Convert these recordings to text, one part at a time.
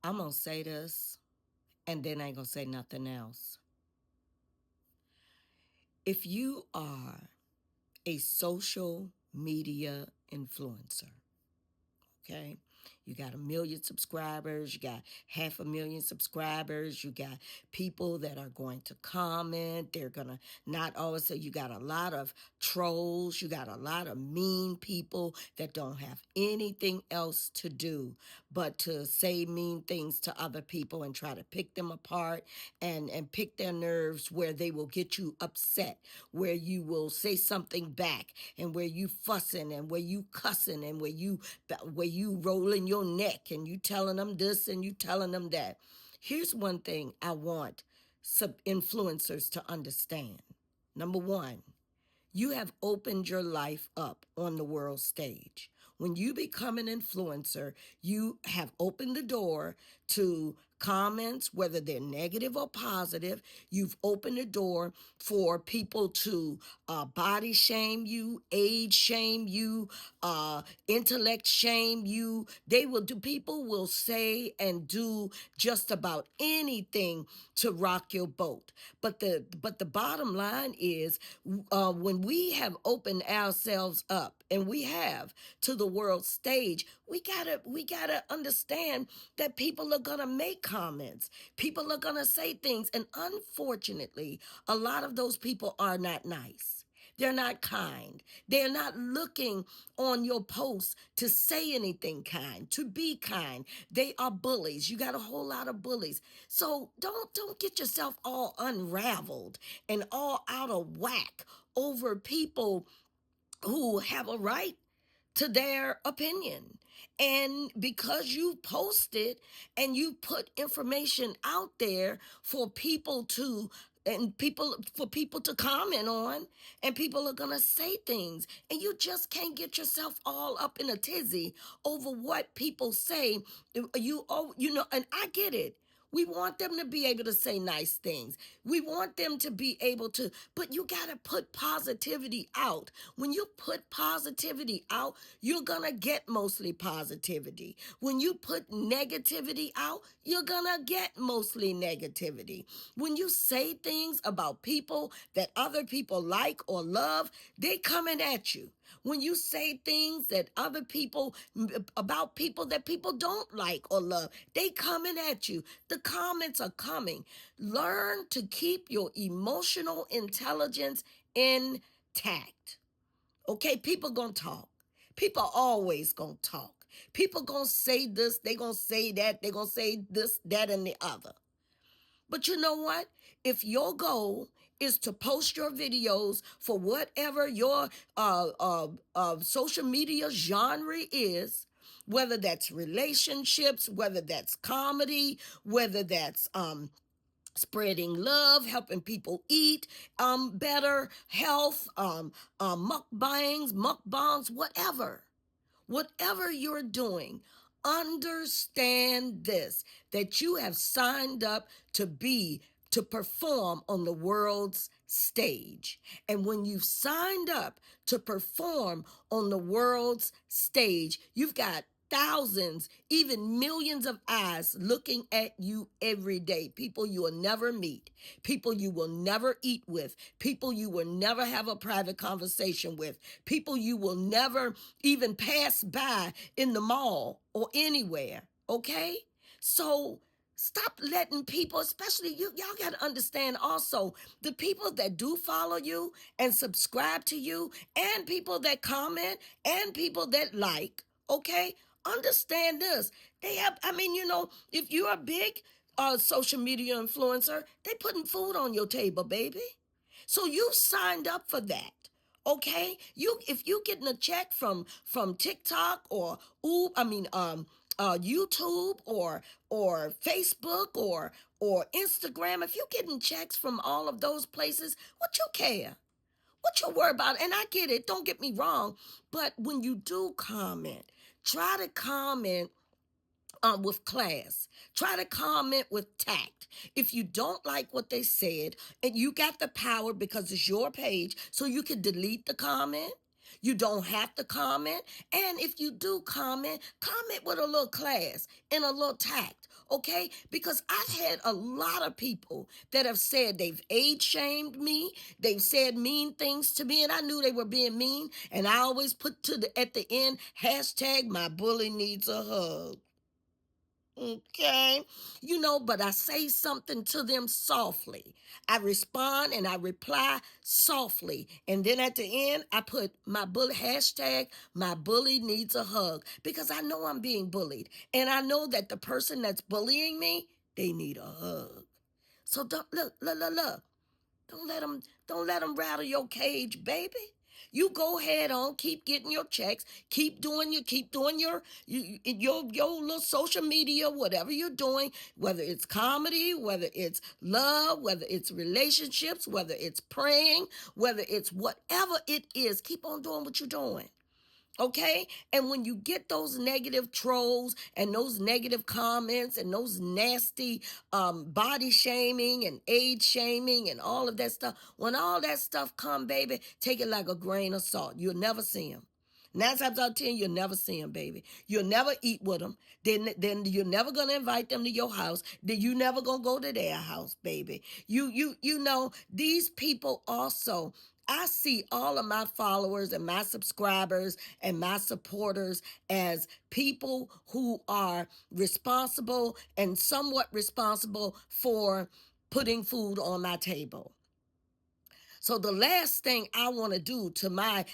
I'm going to say this, and then I ain't going to say nothing else. If you are a social media influencer, okay, you got 1 million subscribers, you got 500,000 subscribers, you got people that are going to comment, they're gonna not always say, you got a lot of trolls, you got a lot of mean people that don't have anything else to do but to say mean things to other people and try to pick them apart and pick their nerves, where they will get you upset, where you will say something back, and where you fussing, and where you cussing, and where you rolling your neck, and you telling them this and you telling them that. Here's one thing I want sub influencers to understand. Number one, you have opened your life up on the world stage. When you become an influencer, you have opened the door to comments, whether they're negative or positive. You've opened the door for people to body shame you, age shame you, intellect shame you. People will say and do just about anything to rock your boat. But the bottom line is, when we have opened ourselves up, and we have, to the world stage, we gotta understand that people are gonna make comments. People are gonna say things, and unfortunately, a lot of those people are not nice. They're not kind. They're not looking on your posts to say anything kind, to be kind. They are bullies. You got a whole lot of bullies. So don't get yourself all unraveled and all out of whack over people who have a right to their opinion. And because you posted and you put information out there for people to comment on, and people are going to say things, and you just can't get yourself all up in a tizzy over what people say. And I get it. We want them to be able to say nice things. We want them to be able to, but you got to put positivity out. When you put positivity out, you're going to get mostly positivity. When you put negativity out, you're going to get mostly negativity. When you say things about people that other people like or love, they coming at you. When you say things that other people, about people that people don't like or love, they coming at you. The comments are coming. Learn to keep your emotional intelligence intact. Okay, people gonna talk. People always gonna talk. People gonna say this, they gonna say that, they gonna say this, that, and the other. But you know what? If your goal is to post your videos for whatever your social media genre is, whether that's relationships, whether that's comedy, whether that's spreading love, helping people eat better, health, mukbangs, whatever you're doing, understand this, that you have signed up to perform on the world's stage. And when you've signed up to perform on the world's stage, you've got thousands, even millions of eyes looking at you every day. People you will never meet, people you will never eat with, people you will never have a private conversation with, people you will never even pass by in the mall or anywhere. Okay? So stop letting people, especially y'all got to understand also, the people that do follow you and subscribe to you, and people that comment, and people that like, okay? Understand this. If you're a big social media influencer, they putting food on your table, baby. So you signed up for that. Okay? If you getting a check from TikTok or YouTube or Facebook or Instagram, if you getting checks from all of those places, what you care? What you worry about? And I get it, don't get me wrong, but when you do comment, try to comment with class. Try to comment with tact. If you don't like what they said, and you got the power because it's your page, so you can delete the comment. You don't have to comment. And if you do comment, comment with a little class and a little tact. Okay? Because I've had a lot of people that have said they've age shamed me. They've said mean things to me, and I knew they were being mean. And I always put at the end, hashtag my bully needs a hug. Okay. But I say something to them softly. I respond and I reply softly. And then at the end, I put my bully hashtag, my bully needs a hug, because I know I'm being bullied. And I know that the person that's bullying me, they need a hug. So look. Don't let them rattle your cage, baby. You go ahead on, keep getting your checks, keep doing your little social media, whatever you're doing, whether it's comedy, whether it's love, whether it's relationships, whether it's praying, whether it's whatever it is, keep on doing what you're doing. Okay? And when you get those negative trolls and those negative comments and those nasty body shaming and age shaming and all of that stuff, when all that stuff come, baby, take it like a grain of salt. You'll never see them. 9 times out of 10, you'll never see them, baby. You'll never eat with them. Then you're never gonna invite them to your house. Then you never gonna go to their house, baby. You know these people also. I see all of my followers and my subscribers and my supporters as people who are responsible and somewhat responsible for putting food on my table. So the last thing I want to do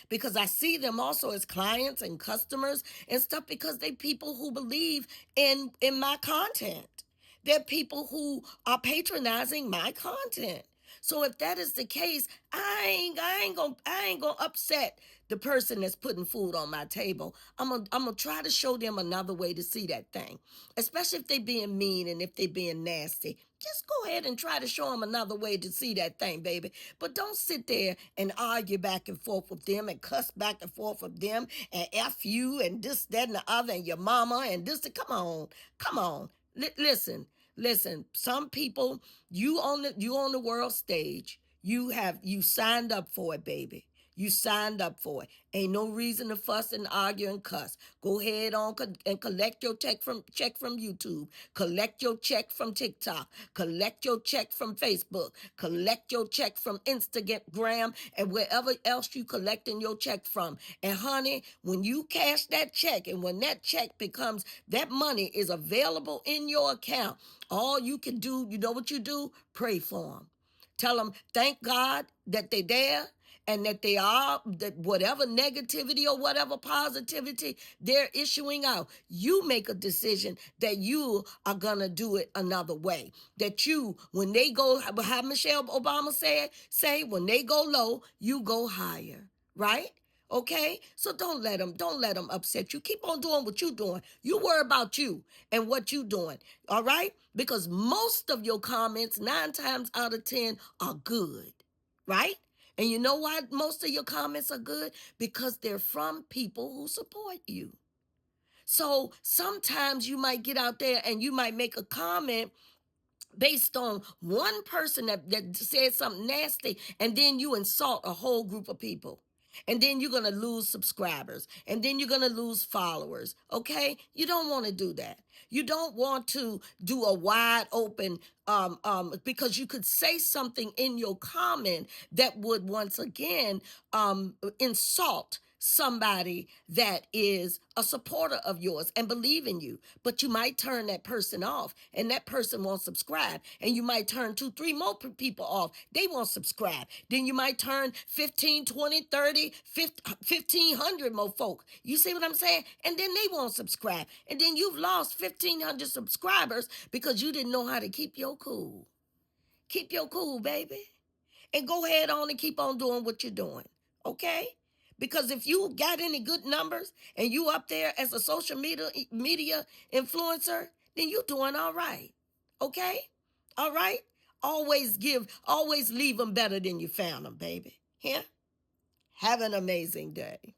because I see them also as clients and customers and stuff, because they people who believe in my content. They're people who are patronizing my content. So if that is the case, I ain't gonna upset the person that's putting food on my table. I'm gonna try to show them another way to see that thing, especially if they being mean and if they being nasty. Just go ahead and try to show them another way to see that thing, baby. But don't sit there and argue back and forth with them and cuss back and forth with them and F you and this, that, and the other, and your mama and this. Come on. Listen. Some people, you on the world stage. You signed up for it, baby. You signed up for it. Ain't no reason to fuss and argue and cuss. Go ahead on and collect your check from YouTube. Collect your check from TikTok. Collect your check from Facebook. Collect your check from Instagram and wherever else you collecting your check from. And honey, when you cash that check and when that check becomes, that money is available in your account, all you can do, you know what you do? Pray for them. Tell them, thank God that they're there and that they are, that whatever negativity or whatever positivity they're issuing out, you make a decision that you are going to do it another way. That when they go, how Michelle Obama say, when they go low, you go higher, right? Okay, so don't let them upset you. Keep on doing what you're doing. You worry about you and what you're doing. All right, because most of your comments, 9 times out of 10, are good, right? And you know why most of your comments are good? Because they're from people who support you. So sometimes you might get out there and you might make a comment based on one person that said something nasty, and then you insult a whole group of people. And then you're going to lose subscribers. And then you're going to lose followers. Okay? You don't want to do that. You don't want to do a wide open, because you could say something in your comment that would once again insult somebody that is a supporter of yours and believe in you. But you might turn that person off and that person won't subscribe. And you might turn 2, 3 more people off. They won't subscribe. Then you might turn 15, 20, 30, 1,500 more folk. You see what I'm saying? And then they won't subscribe. And then you've lost 1,500 subscribers because you didn't know how to keep your cool. Keep your cool, baby. And go ahead on and keep on doing what you're doing. Okay? Because if you got any good numbers and you up there as a social media influencer, then you're doing all right. Okay? All right? Always leave them better than you found them, baby. Yeah? Have an amazing day.